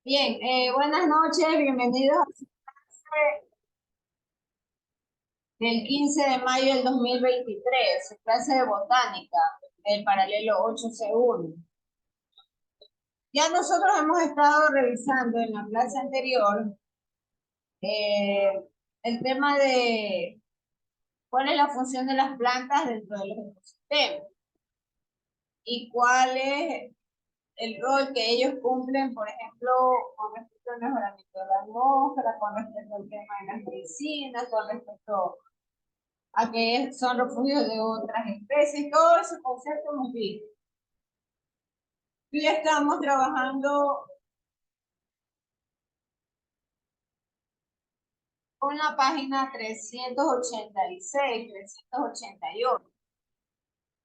Bien, buenas noches, bienvenidos a su clase del 15 de mayo del 2023, su clase de botánica del paralelo 8C1. Ya nosotros hemos estado revisando en la clase anterior eh, el tema de cuál es la función de las plantas dentro de los ecosistemas y cuál es el rol que ellos cumplen, por ejemplo, con respecto al mejoramiento de la atmósfera, con respecto al tema de las medicinas, con respecto a que son refugios de otras especies, todo ese concepto hemos visto. Y estamos trabajando con la página 386, 388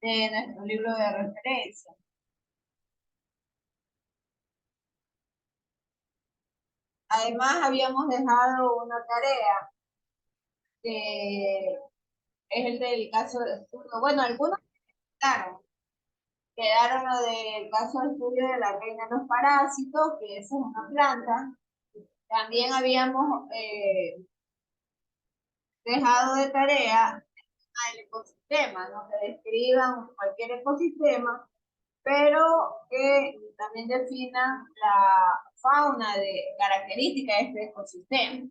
de nuestro libro de referencia. Además, habíamos dejado una tarea que es el del caso de estudio. Bueno, algunos quedaron lo del caso de estudio de la reina de los parásitos, que esa es una planta. También habíamos dejado de tarea al ecosistema, ¿no? Que describan cualquier ecosistema, pero que también definan la fauna de características de este ecosistema.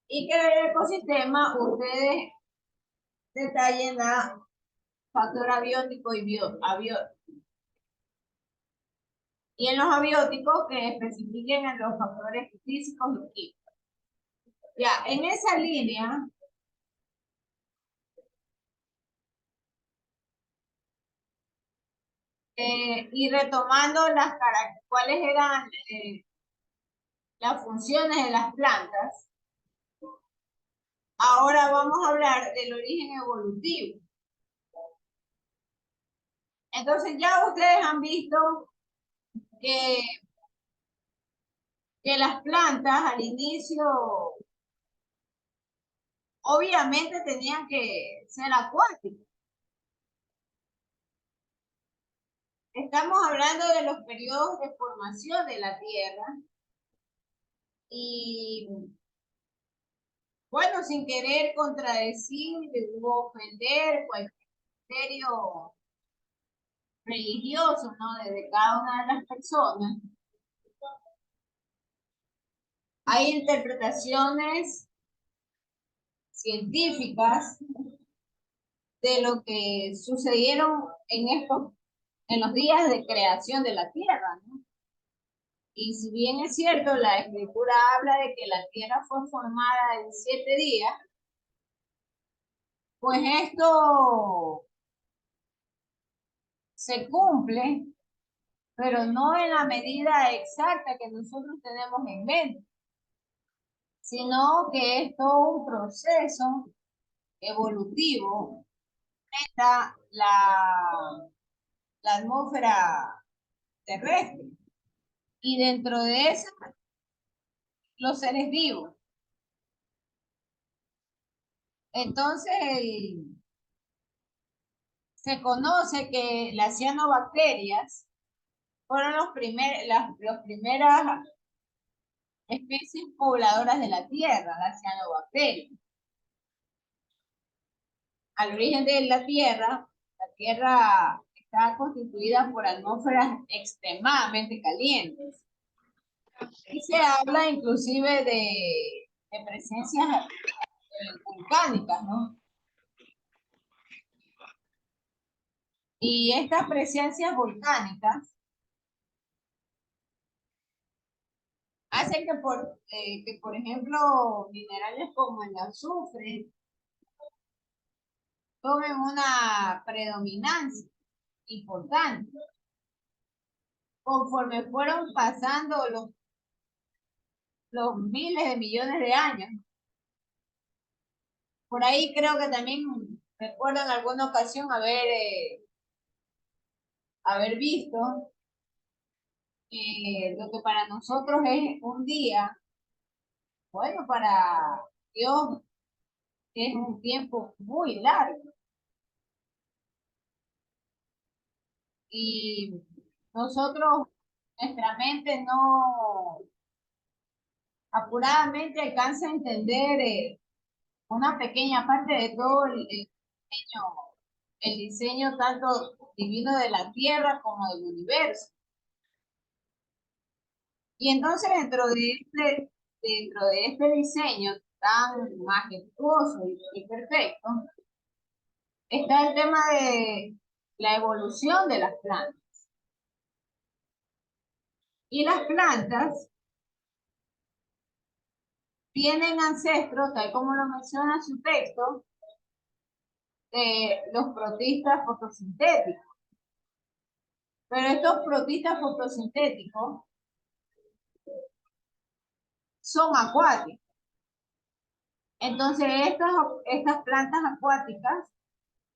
Y que el ecosistema ustedes detallen la factor abiótico y abiótico. Y en los abióticos que especifiquen en los factores físicos y químicos. Ya, en esa línea, y retomando cuáles eran las funciones de las plantas, ahora vamos a hablar del origen evolutivo. Entonces ya ustedes han visto que, que las plantas al inicio obviamente tenían que ser acuáticas. Estamos hablando de los periodos de formación de la Tierra y bueno, sin querer contradecir o ofender cualquier criterio religioso, ¿no? De cada una de las personas. Hay interpretaciones científicas de lo que sucedieron en los días de creación de la Tierra, ¿no? Y si bien es cierto, la escritura habla de que la Tierra fue formada en 7 días, pues esto se cumple, pero no en la medida exacta que nosotros tenemos en mente, sino que es todo un proceso evolutivo. Está la atmósfera terrestre y dentro de esa los seres vivos. Entonces se conoce que las cianobacterias fueron las primeras especies pobladoras de la Tierra, las cianobacterias. Al origen de la Tierra está constituida por atmósferas extremadamente calientes. Y se habla inclusive de presencias volcánicas, ¿no? Y estas presencias volcánicas hacen que, por ejemplo, minerales como el azufre tomen una predominancia importante conforme fueron pasando los miles de millones de años. Por ahí creo que también recuerdo en alguna ocasión haber visto lo que para nosotros es un día, bueno, para Dios es un tiempo muy largo. Y nosotros nuestra mente no apuradamente alcanza a entender una pequeña parte de todo el diseño tanto divino de la Tierra como del universo. Y entonces dentro de este diseño tan majestuoso y perfecto, está el tema de la evolución de las plantas. Y las plantas tienen ancestros, tal como lo menciona su texto, de los protistas fotosintéticos. Pero estos protistas fotosintéticos son acuáticos. Entonces, estas plantas acuáticas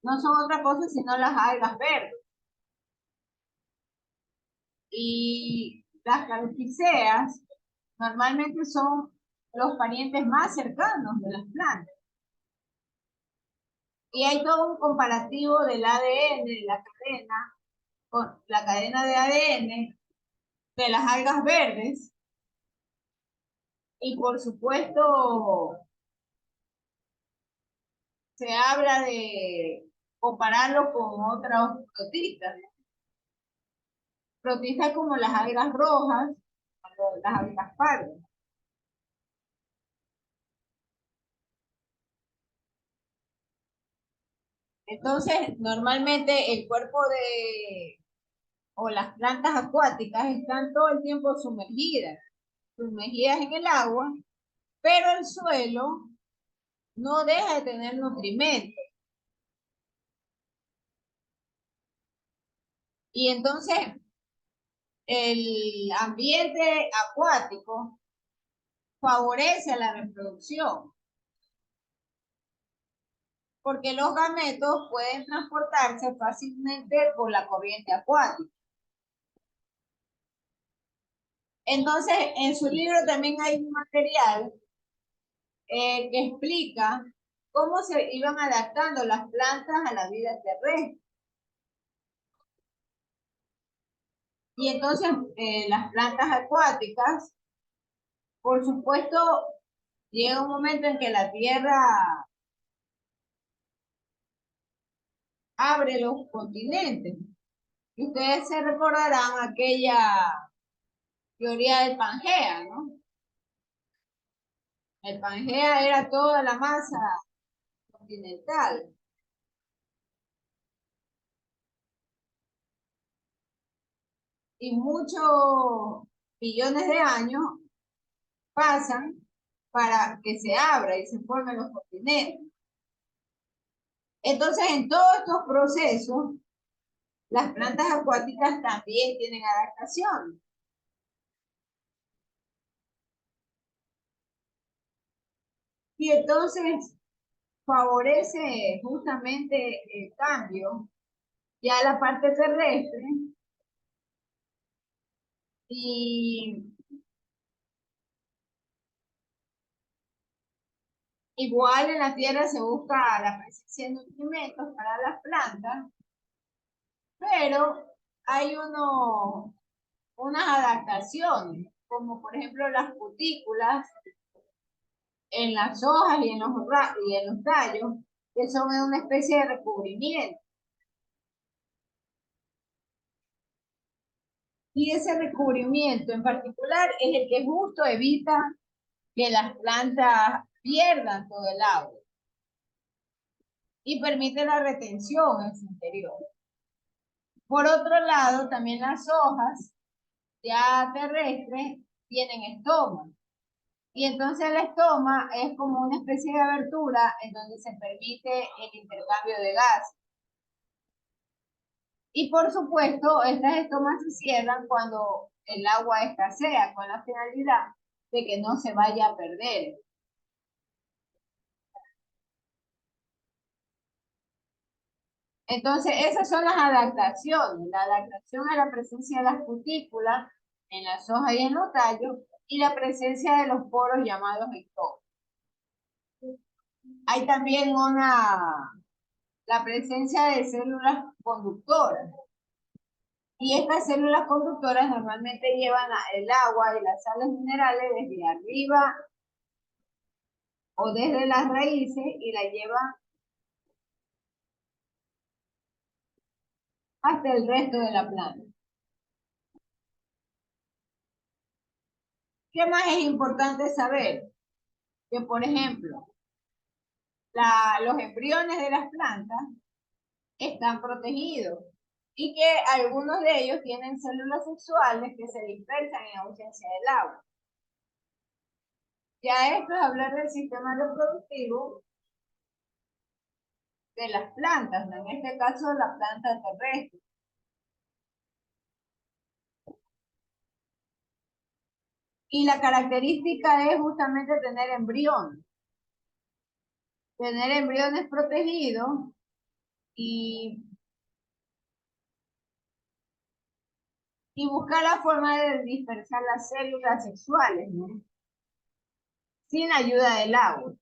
no son otra cosa sino las algas verdes. Y las calopsiceas normalmente son los parientes más cercanos de las plantas. Y hay todo un comparativo del ADN, de la cadena, con la cadena de ADN de las algas verdes. Y por supuesto, se habla de compararlo con otros protistas. Protistas como las algas rojas, las algas pardas. Entonces, normalmente el cuerpo o las plantas acuáticas están todo el tiempo sumergidas en el agua, pero el suelo no deja de tener nutrimentos. Y entonces el ambiente acuático favorece a la reproducción, porque los gametos pueden transportarse fácilmente por la corriente acuática. Entonces, en su libro también hay un material que explica cómo se iban adaptando las plantas a la vida terrestre. Y entonces, las plantas acuáticas, por supuesto, llega un momento en que la Tierra abre los continentes. Y ustedes se recordarán aquella teoría del Pangea, ¿no? El Pangea era toda la masa continental. Y muchos millones de años pasan para que se abra y se formen los continentes. Entonces, en todos estos procesos, las plantas acuáticas también tienen adaptación. Y entonces favorece justamente el cambio ya a la parte terrestre y igual en la tierra se busca la presencia de nutrimentos para las plantas, pero hay unas adaptaciones, como por ejemplo las cutículas en las hojas y en los tallos, que son una especie de recubrimiento. Y ese recubrimiento en particular es el que justo evita que las plantas pierdan todo el agua y permite la retención en su interior. Por otro lado, también las hojas ya terrestres tienen estoma. Y entonces el estoma es como una especie de abertura en donde se permite el intercambio de gas. Y por supuesto, estas estomas se cierran cuando el agua escasea, con la finalidad de que no se vaya a perder. Entonces, esas son las adaptaciones. La adaptación a la presencia de las cutículas en las hojas y en los tallos y la presencia de los poros llamados estomas. Hay también la presencia de células conductoras. Y estas células conductoras normalmente llevan el agua y las sales minerales desde arriba o desde las raíces y la llevan hasta el resto de la planta. ¿Qué más es importante saber? Que, por ejemplo, los embriones de las plantas están protegidos y que algunos de ellos tienen células sexuales que se dispersan en ausencia del agua. Ya esto es hablar del sistema reproductivo de las plantas, ¿no? En este caso la planta terrestre. Y la característica es justamente tener embriones protegidos y, y buscar la forma de dispersar las células sexuales, ¿no? Sin ayuda del agua.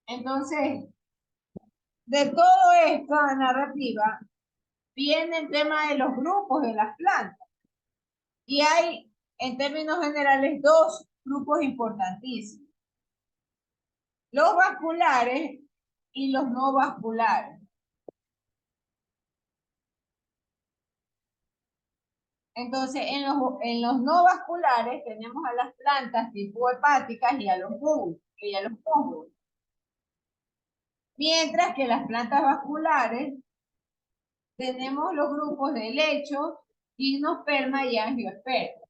Entonces, de toda esta narrativa viene el tema de los grupos de las plantas. Y hay, en términos generales, dos grupos importantísimos: los vasculares y los no vasculares. Entonces, en los no vasculares tenemos a las plantas tipo hepáticas y a los fungos. Mientras que las plantas vasculares tenemos los grupos de helechos, gimnosperma y angiosperma.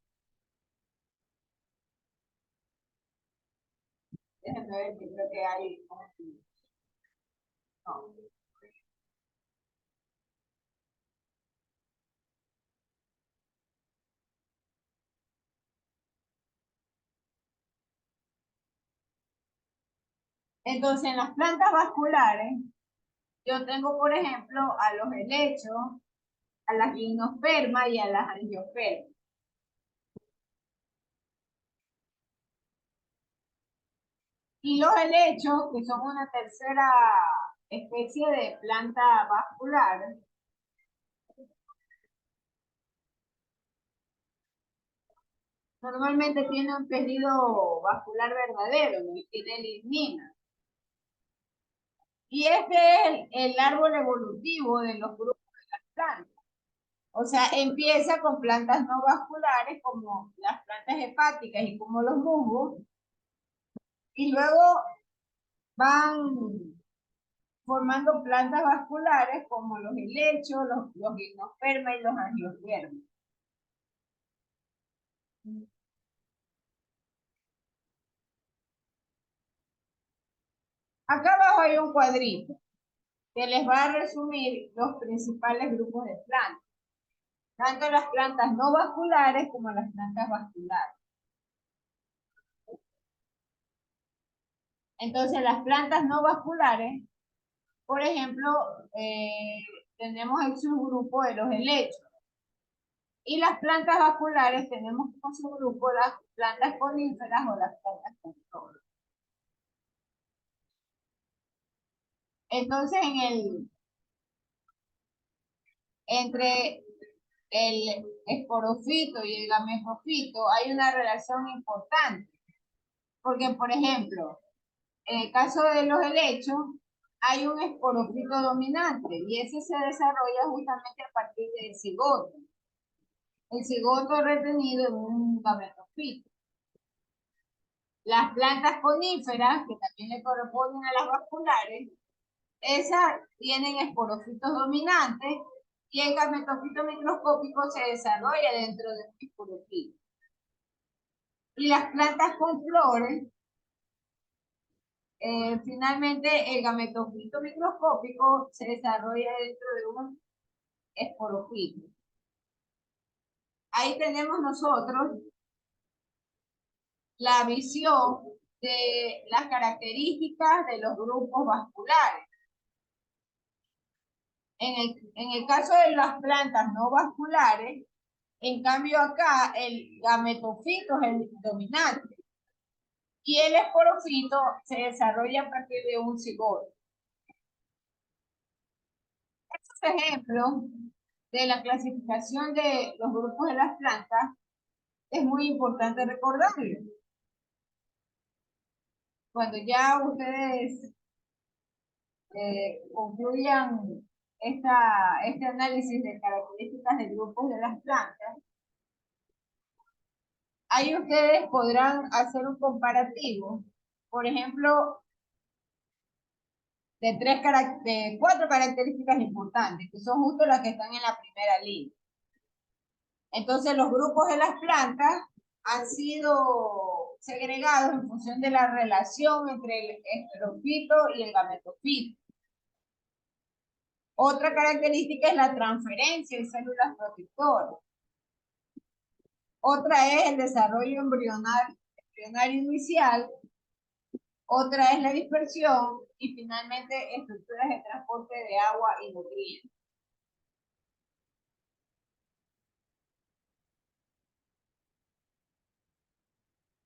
Déjenme ver si creo que hay. No. Entonces, en las plantas vasculares, yo tengo, por ejemplo, a los helechos, a las gimnospermas y a las angiospermas. Y los helechos, que son una tercera especie de planta vascular, normalmente tiene un tejido vascular verdadero, ¿no? Y tiene lignina. Y este es el árbol evolutivo de los grupos de las plantas. O sea, empieza con plantas no vasculares como las plantas hepáticas y como los musgos, y luego van formando plantas vasculares como los helechos, los gimnospermas y los angiospermas. Acá abajo hay un cuadrito que les va a resumir los principales grupos de plantas, tanto las plantas no vasculares como las plantas vasculares. Entonces, las plantas no vasculares, por ejemplo, tenemos el subgrupo de los helechos. Y las plantas vasculares tenemos como subgrupo las plantas coníferas o las plantas con flor. Entonces, entre el esporofito y el gametofito hay una relación importante. Porque, por ejemplo, en el caso de los helechos, hay un esporofito dominante y ese se desarrolla justamente a partir del cigoto. El cigoto retenido en un gametofito. Las plantas coníferas, que también le corresponden a las vasculares, esas tienen esporofitos dominantes y el gametofito microscópico se desarrolla dentro de un esporofito. Y las plantas con flores, finalmente el gametofito microscópico se desarrolla dentro de un esporofito. Ahí tenemos nosotros la visión de las características de los grupos vasculares. En el caso de las plantas no vasculares, en cambio acá el gametofito es el dominante y el esporofito se desarrolla a partir de un cigoto. ejemplo de la clasificación de los grupos de las plantas es muy importante recordarlo. Cuando ya ustedes concluyan este análisis de características de grupos de las plantas, ahí ustedes podrán hacer un comparativo, por ejemplo, de 4 características importantes, que son justo las que están en la primera línea. Entonces, los grupos de las plantas han sido segregados en función de la relación entre el esterofito y el gametofito. Otra característica es la transferencia de células protectoras. Otra es el desarrollo embrionario inicial. Otra es la dispersión y finalmente estructuras de transporte de agua y nutrientes.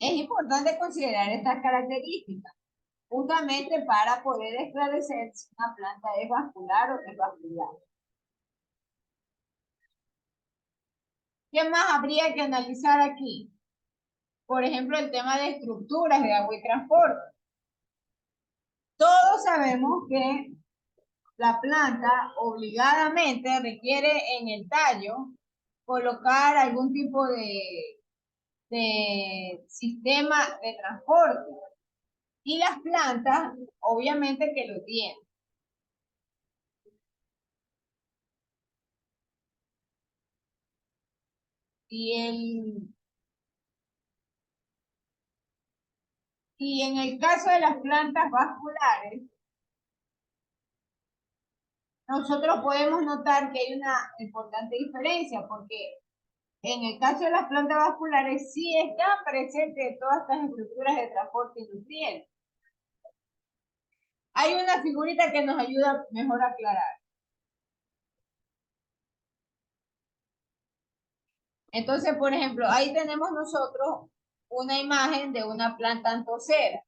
Es importante considerar estas características, justamente para poder esclarecer si una planta es vascular o no es vascular. ¿Qué más habría que analizar aquí? Por ejemplo, el tema de estructuras de agua y transporte. Todos sabemos que la planta obligadamente requiere en el tallo colocar algún tipo de sistema de transporte. Y las plantas, obviamente que lo tienen. Y, y en el caso de las plantas vasculares, nosotros podemos notar que hay una importante diferencia, porque en el caso de las plantas vasculares sí están presentes todas estas estructuras de transporte y nutrientes. Hay una figurita que nos ayuda mejor a aclarar. Entonces, por ejemplo, ahí tenemos nosotros una imagen de una planta antosera,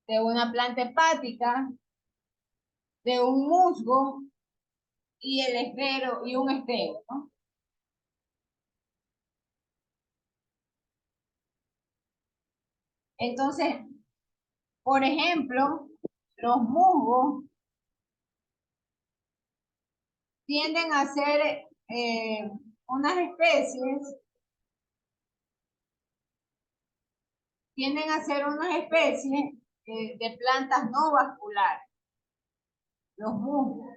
de una planta hepática, de un musgo y el estero y un estero, ¿no? Entonces, por ejemplo, los musgos tienden a ser unas especies, tienden a ser unas especies de plantas no vasculares, los musgos.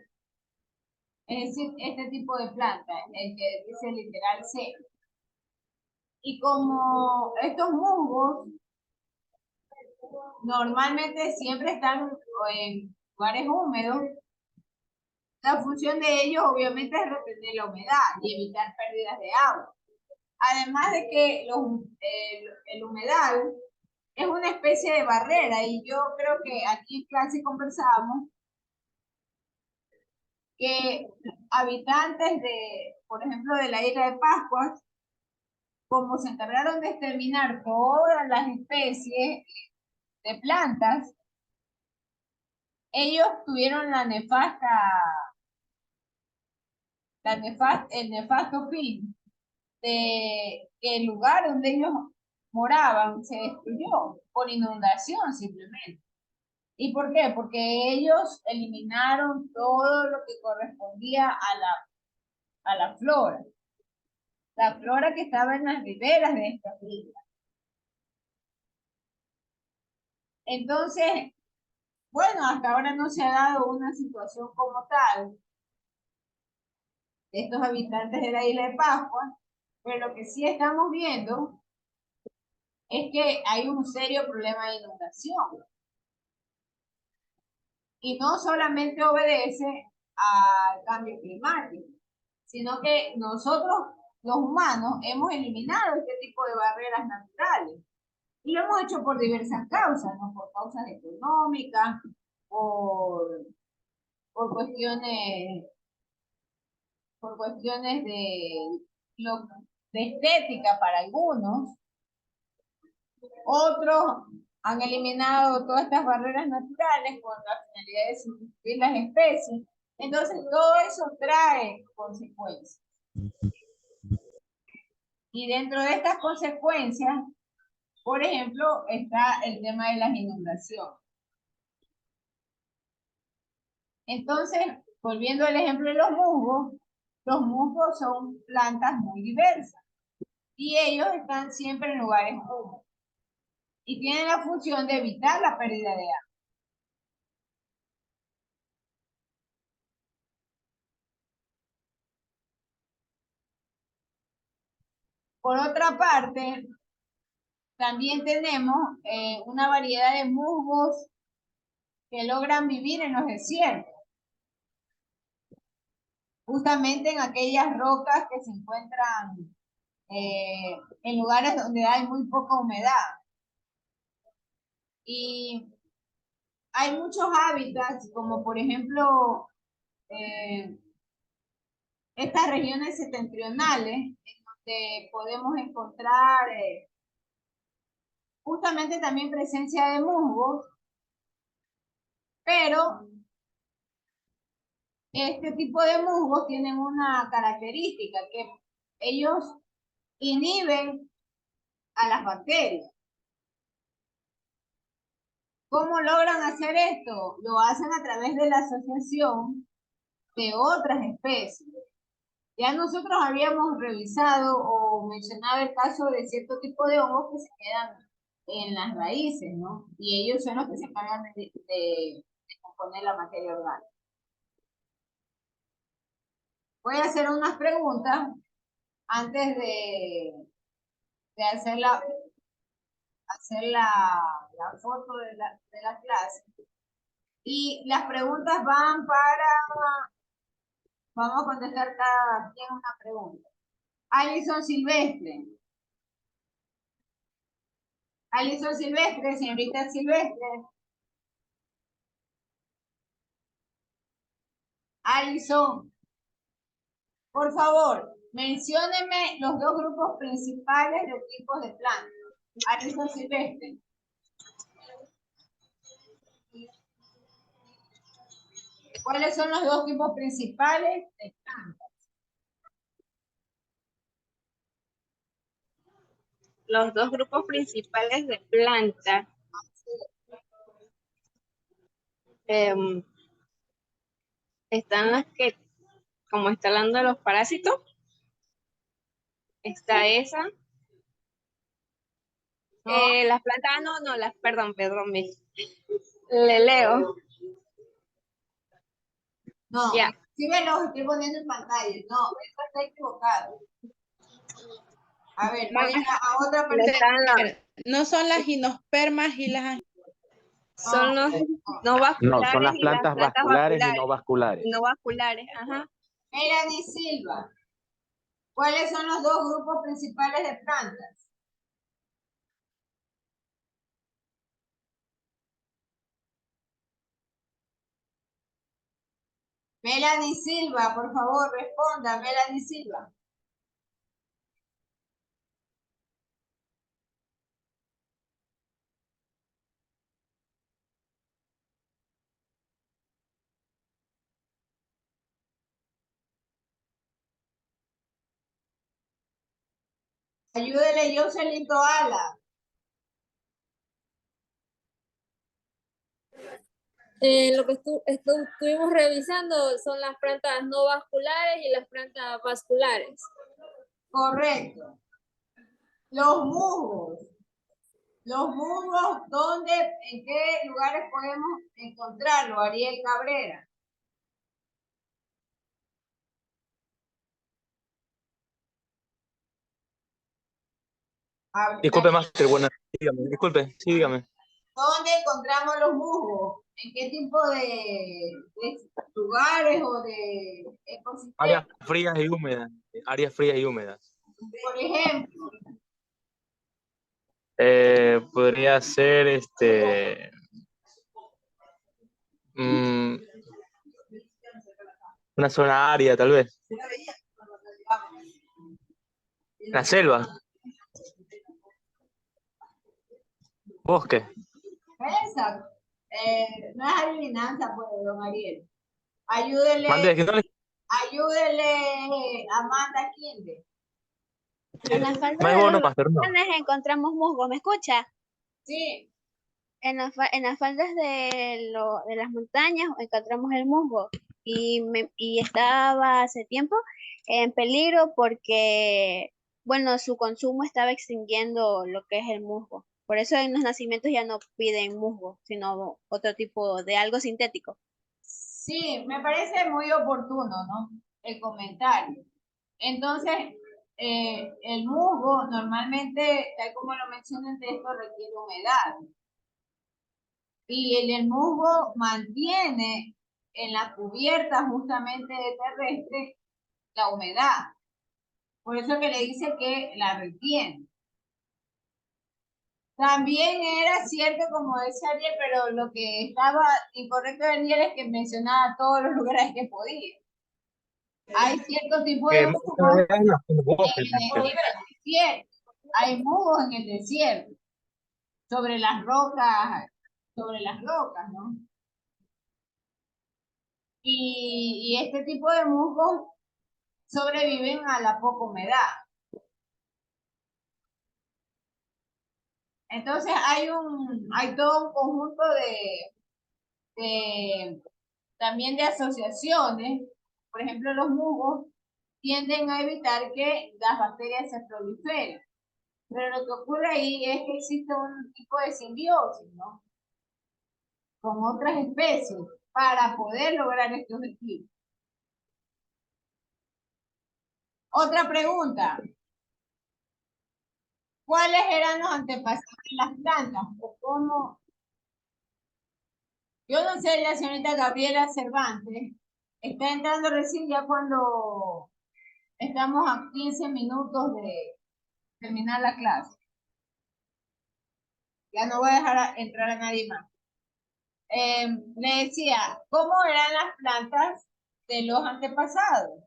Es decir, este tipo de planta, el que dice literal C. Y como estos musgos normalmente siempre están en lugares húmedos, la función de ellos obviamente es retener la humedad y evitar pérdidas de agua. Además de que el humedal es una especie de barrera y yo creo que aquí en clase conversábamos que habitantes de, por ejemplo, de la isla de Pascua, como se encargaron de exterminar todas las especies de plantas, ellos tuvieron el nefasto fin de que el lugar donde ellos moraban se destruyó por inundación simplemente. ¿Y por qué? Porque ellos eliminaron todo lo que correspondía a la flora que estaba en las riberas de esta isla. Entonces, bueno, hasta ahora no se ha dado una situación como tal de estos habitantes de la isla de Pascua, pero lo que sí estamos viendo es que hay un serio problema de inundación. Y no solamente obedece al cambio climático, sino que nosotros, los humanos, hemos eliminado este tipo de barreras naturales. Y lo hemos hecho por diversas causas, ¿no? Por causas económicas, por, por cuestiones, por cuestiones de estética para algunos. Otros han eliminado todas estas barreras naturales con la finalidad de sustituir las especies. Entonces, todo eso trae consecuencias. Y dentro de estas consecuencias, por ejemplo, está el tema de las inundaciones. Entonces, volviendo al ejemplo de los musgos son plantas muy diversas y ellos están siempre en lugares húmedos y tienen la función de evitar la pérdida de agua. Por otra parte, también tenemos una variedad de musgos que logran vivir en los desiertos, justamente en aquellas rocas que se encuentran en lugares donde hay muy poca humedad. Y hay muchos hábitats, como por ejemplo eh, estas regiones septentrionales, en donde podemos encontrar justamente también presencia de musgos, pero este tipo de musgos tienen una característica, que ellos inhiben a las bacterias. ¿Cómo logran hacer esto? Lo hacen a través de la asociación de otras especies. Ya nosotros habíamos revisado o mencionado el caso de cierto tipo de hongos que se quedan en las raíces, ¿no? Y ellos son los que se encargan de componer la materia orgánica. Voy a hacer unas preguntas antes de hacer la foto de la clase. Y las preguntas van para, vamos a contestar cada quien una pregunta. Alison Silvestre. Alison Silvestre, señorita Silvestre. Alison, por favor, mencióneme los dos grupos principales de tipos de plantas. Alison Silvestre. ¿Cuáles son los dos tipos principales de plantas? Los dos grupos principales de plantas. Están las que, como está hablando de los parásitos, está esa. No, Las plantas, perdón, le leo. no, Ya. sí me los estoy poniendo en pantalla. No, eso está equivocado. A ver, voy a otra persona. No son las gimnospermas y las... Son los no No, vasculares son las y las plantas plantas vasculares y vasculares. no vasculares. No vasculares, ajá. Melanie Silva. ¿Cuáles son los dos grupos principales de plantas? Melanie Silva, por favor, responda. Melanie Silva. Ayúdele, Jocelyn Toala. Lo que estuvimos revisando son las plantas no vasculares y las plantas vasculares. Correcto. Los musgos. Los musgos, ¿dónde, en qué lugares podemos encontrarlo? Ariel Cabrera. Disculpe, Master, bueno, dígame, disculpe, sí, dígame. ¿Dónde encontramos los musgos? ¿En qué tipo de lugares o de ecosistemas? Áreas frías y húmedas, áreas frías y húmedas. Por ejemplo, Podría ser, una zona árida, tal vez. La selva, bosque. esa, no es adivinanza, pues, don Ariel. Ayúdele, Mande, que no le- ayúdele, Amanda Quinde. En la falda no hay de bono, los Master, no. volcanes encontramos musgo, ¿me escucha? Sí, En las faldas de las montañas encontramos el musgo y estaba hace tiempo en peligro porque, bueno, su consumo estaba extinguiendo lo que es el musgo. Por eso en los nacimientos ya no piden musgo, sino otro tipo de algo sintético. sí, me parece muy oportuno, ¿no? El comentario. Entonces, el musgo normalmente, tal como lo menciona el texto, requiere humedad. Y el musgo mantiene en la cubierta justamente terrestre la humedad. Por eso que le dice que la retiene. También era cierto, como decía Ariel, pero lo que estaba incorrecto de Ariel es que mencionaba todos los lugares que podía. Hay cierto tipo de Que musgos en los bosques, en el desierto. Hay musgos en el desierto, sobre sobre las rocas, ¿no? Y este tipo de musgos sobreviven a la poca humedad. Entonces hay todo un conjunto también de asociaciones. Por ejemplo, los musgos tienden a evitar que las bacterias se proliferen. Pero lo que ocurre ahí es que existe un tipo de simbiosis, ¿no? Con otras especies para poder lograr este objetivo. Otra pregunta. ¿Cuáles eran los antepasados de las plantas? ¿O cómo? Yo no sé, la señorita Gabriela Cervantes está entrando recién ya cuando estamos a 15 minutos de terminar la clase. Ya no voy a dejar entrar a nadie más. Le decía, ¿cómo eran las plantas de los antepasados?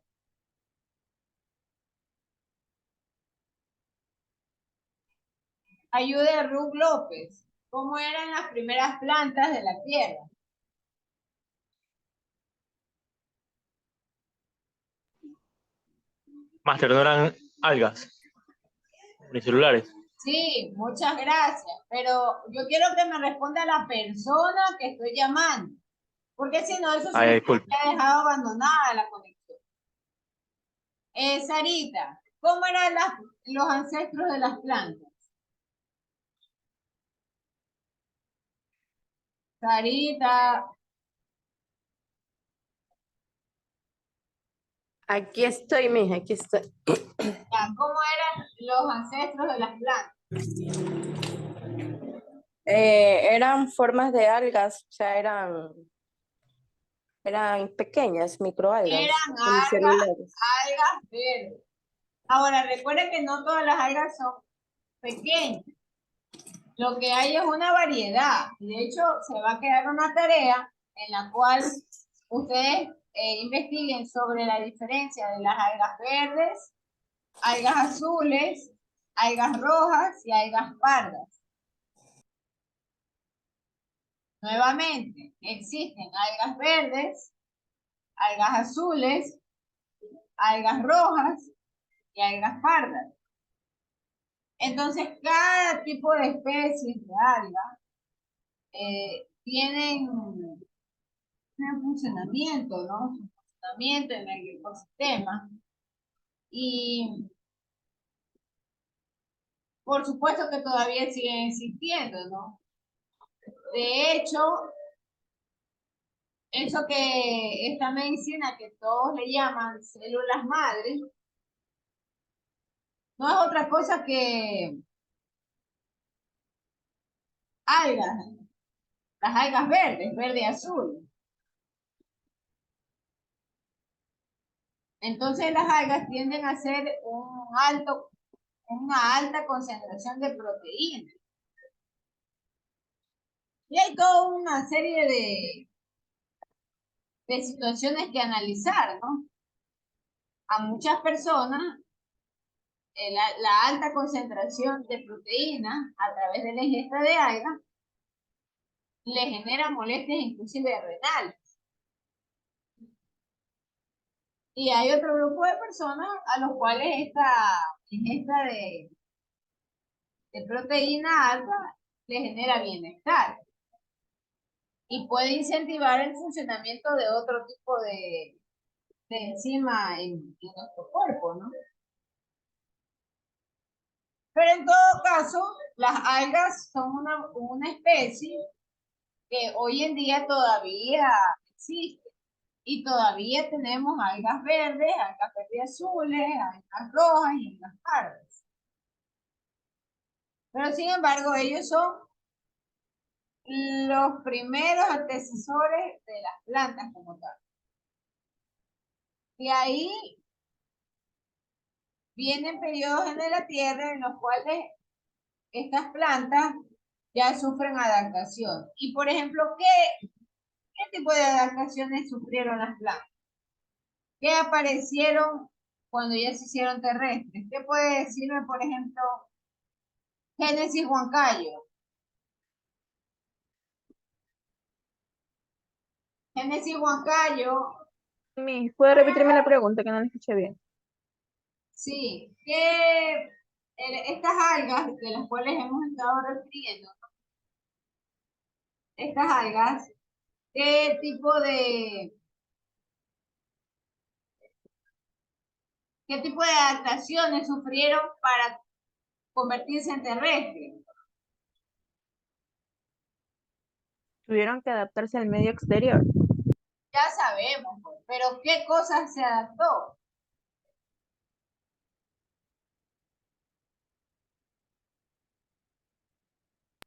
Ayude a Ruth López. ¿Cómo eran las primeras plantas de la tierra? Master, no eran algas, unicelulares. Sí, muchas gracias. Pero yo quiero que me responda la persona que estoy llamando. Porque si no, eso Ay, significa disculpe. que ha dejado abandonada la conexión. Sarita, ¿cómo eran los ancestros de las plantas? Sarita, Aquí estoy, mija, aquí estoy. ya, ¿cómo eran los ancestros de las plantas? Eran formas de algas, o sea, eran pequeñas, microalgas, Eran unicelulares. algas verdes. Ahora, recuerden que no todas las algas son pequeñas. Lo que hay es una variedad. De hecho, se va a quedar una tarea en la cual ustedes investiguen sobre la diferencia de las algas verdes, algas azules, algas rojas y algas pardas. Nuevamente, existen algas verdes, algas azules, algas rojas y algas pardas. Entonces, cada tipo de especies de algas tienen un funcionamiento, ¿no? Su funcionamiento en el ecosistema. Y por supuesto que todavía siguen existiendo, ¿no? De hecho, eso que esta medicina que todos le llaman células madres, no es otra cosa que algas, las algas verdes, verde y azul. Entonces las algas tienden a ser una alta concentración de proteínas. Y hay toda una serie de situaciones que analizar, ¿no? A muchas personas la alta concentración de proteína a través de la ingesta de algas le genera molestias inclusive renales. Y hay otro grupo de personas a los cuales esta ingesta de proteína alta le genera bienestar y puede incentivar el funcionamiento de otro tipo de enzima en nuestro cuerpo, ¿no? Pero en todo caso, las algas son una especie que hoy en día todavía existe y todavía tenemos algas verdes azules, algas rojas y algas pardas. Pero sin embargo, ellos son los primeros antecesores de las plantas como tal. Y ahí vienen periodos en la Tierra en los cuales estas plantas ya sufren adaptación. Y por ejemplo, ¿qué tipo de adaptaciones sufrieron las plantas? ¿Qué aparecieron cuando ya se hicieron terrestres? ¿Qué puede decirme, por ejemplo, Génesis Huancayo? Génesis Huancayo, ¿Puede repetirme la pregunta que no la escuché bien? sí, que estas algas de las cuales hemos estado refiriendo, estas algas, ¿qué tipo de adaptaciones sufrieron para convertirse en terrestres? Tuvieron que adaptarse al medio exterior. Ya sabemos, pues, pero ¿qué cosas se adaptó?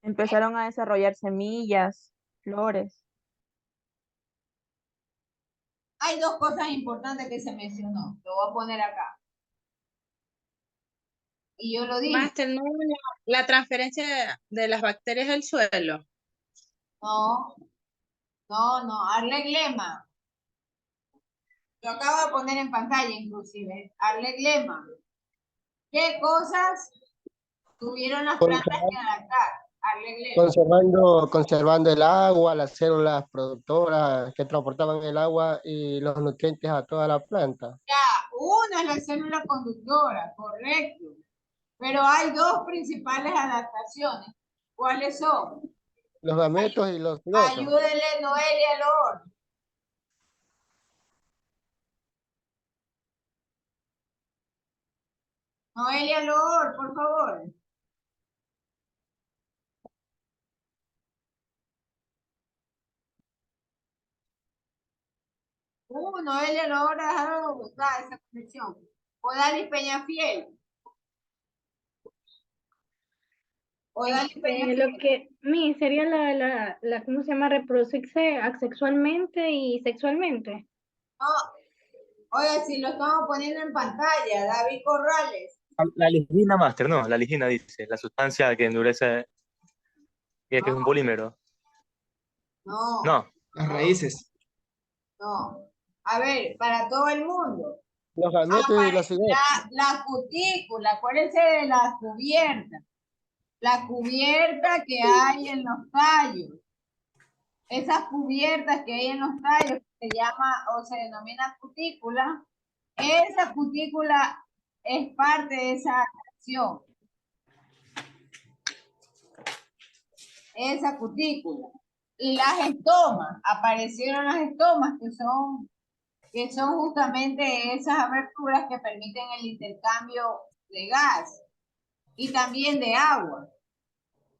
Empezaron a desarrollar semillas, flores. Hay dos cosas importantes que se mencionó, lo voy a poner acá. Y yo lo dije, Máster, no, la transferencia de las bacterias al suelo. no, Arleg Lema. Lo acabo de poner en pantalla inclusive, Arleg Lema. ¿Qué cosas tuvieron las plantas que adaptar? Arleg Lema. Conservando el agua, las células productoras que transportaban el agua y los nutrientes a toda la planta. Ya, una es la célula conductora, correcto. Pero hay dos principales adaptaciones. ¿Cuáles son? Los gametos y los cigotos. Ayúdenle, Noelia Lor. Noelia Lor, por favor. Noelia Lor ha dejado de gustar esa conexión. Odalis Peñafiel. Odalis Peñafiel. Lo que sería ¿cómo se llama? Reproducirse asexualmente y sexualmente. No, oye, si lo estamos poniendo en pantalla, David Corrales. La ligina, Máster, no, la ligina dice, la sustancia que endurece, que es un polímero. No, No, Las raíces. no. A ver, para todo el mundo. Los gametos y los cigotos. La cutícula, acuérdense de la cubierta. La cubierta que hay en los tallos. Esas cubiertas que hay en los tallos se llama o se denomina cutícula. Esa cutícula es parte de esa acción. Esa cutícula. Y las estomas, aparecieron las estomas que son justamente esas aberturas que permiten el intercambio de gas y también de agua.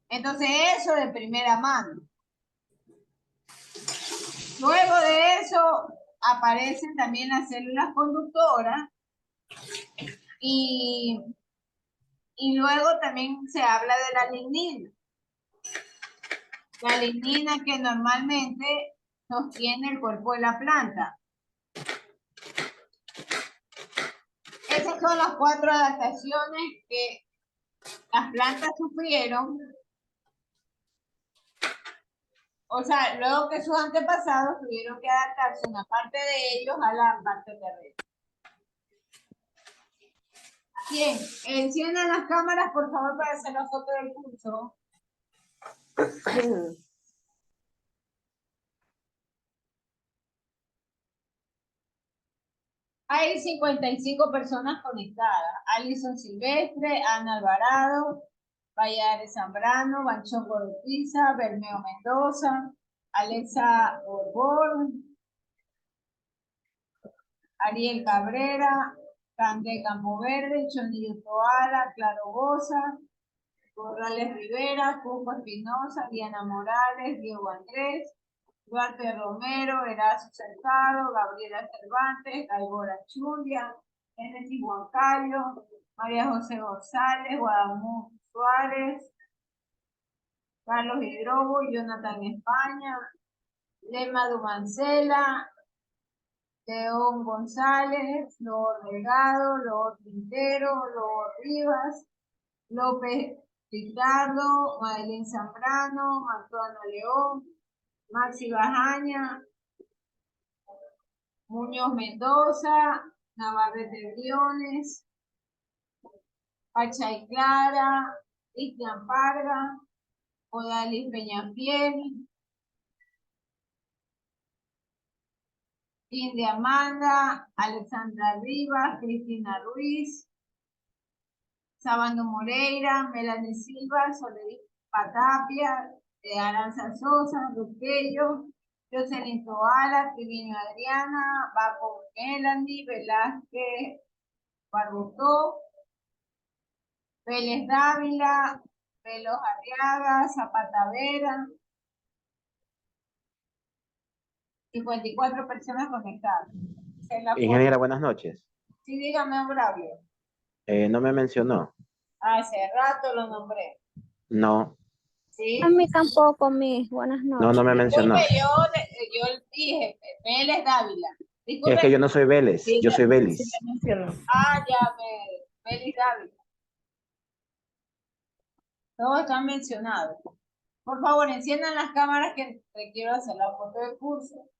Entonces eso de primera mano. Luego de eso aparecen también las células conductoras y luego también se habla de la lignina. La lignina que normalmente sostiene el cuerpo de la planta. Esas son las 4 adaptaciones que las plantas sufrieron. O sea, luego que sus antepasados tuvieron que adaptarse una parte de ellos a la parte terrestre. Bien, enciendan las cámaras, por favor, para hacer la foto del curso. Hay 55 personas conectadas. Alison Silvestre, Ana Alvarado, Vallares Zambrano, Banchón Gorotiza, Bermeo Mendoza, Alexa Borbón, Ariel Cabrera, Cande Campoverde, Chonillo Toala, Claro Bosa, Corrales Rivera, Cuco Espinosa, Diana Morales, Diego Andrés, Duarte Romero, Erazo Cercado, Gabriela Cervantes, Gaibora Chulia, Genesis Huancayo, María José González, Guadalupe Suárez, Carlos Hidrobo, Jonathan España, Lema Dumancela, León González, Lord Delgado, Lord Quintero, Lord Rivas, López Ricardo, Madeline Zambrano, Antonio León, Maxi Bajaña, Muñoz Mendoza, Navarrete Briones, Pachay Clara, Cristian Parga, Odalis Peñafiel, India Amanda, Alexandra Rivas, Cristina Ruiz, Sabando Moreira, Melanie Silva, Soledad Patapia, Aranza Sosa, Luquello, Jocelyn Toala, Trivino Adriana, Baco Melanie, Velázquez Barbotó, Vélez Dávila, Velos Arriaga, Zapata Vera, 54 personas conectadas. Ingeniera, buenas noches. Sí, dígame, Braulio. No me mencionó. Hace rato lo nombré. No, ¿Sí? A mí tampoco, mis buenas no noches. me mencionó. Disculpe, yo dije Vélez Dávila. Disculpe. Es que yo no soy Vélez, Sí, yo soy sí Vélez. me mencionó. Ah, ya, Vélez Dávila. Todos están mencionados. Por favor, enciendan las cámaras que quiero hacer la foto del curso.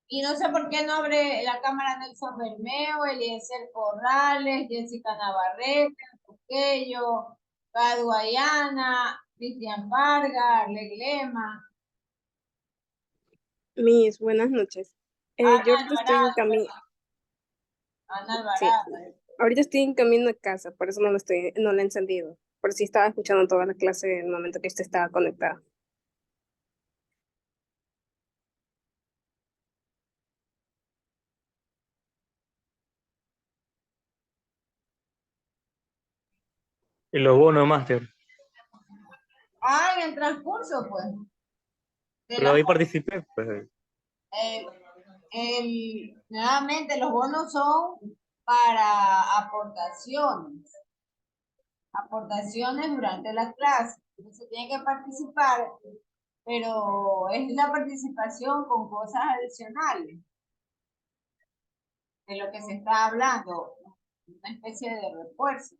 Y no sé por qué no abre la cámara Nelson Bermeo, Eliezer Corrales, Jessica Navarrete, Luquello, Gadu Ayana, Cristian Vargas, Arle Glema, Mis buenas noches. Ana Yo ahorita estoy en Alvarado, camino, Ana sí, Alvarado. ahorita estoy en camino a casa, por eso no la he encendido. Por si estaba escuchando toda la clase en el momento que usted estaba conectada. Y los bonos máster. Ah, en el transcurso, pues. Pero ahí participé, pues. Nuevamente, los bonos son para aportaciones. Aportaciones durante la clase. Entonces, tiene que participar pero es la participación con cosas adicionales de lo que se está hablando, una especie de refuerzo.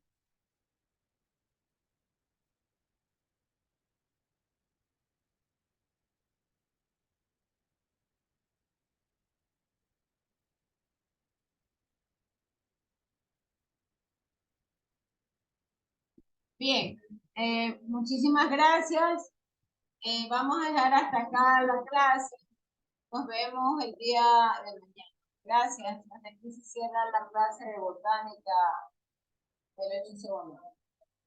Bien, muchísimas gracias. Vamos a dejar hasta acá la clase. Nos vemos el día de mañana. Gracias. Hasta aquí se cierra la clase de botánica del 8 segundo.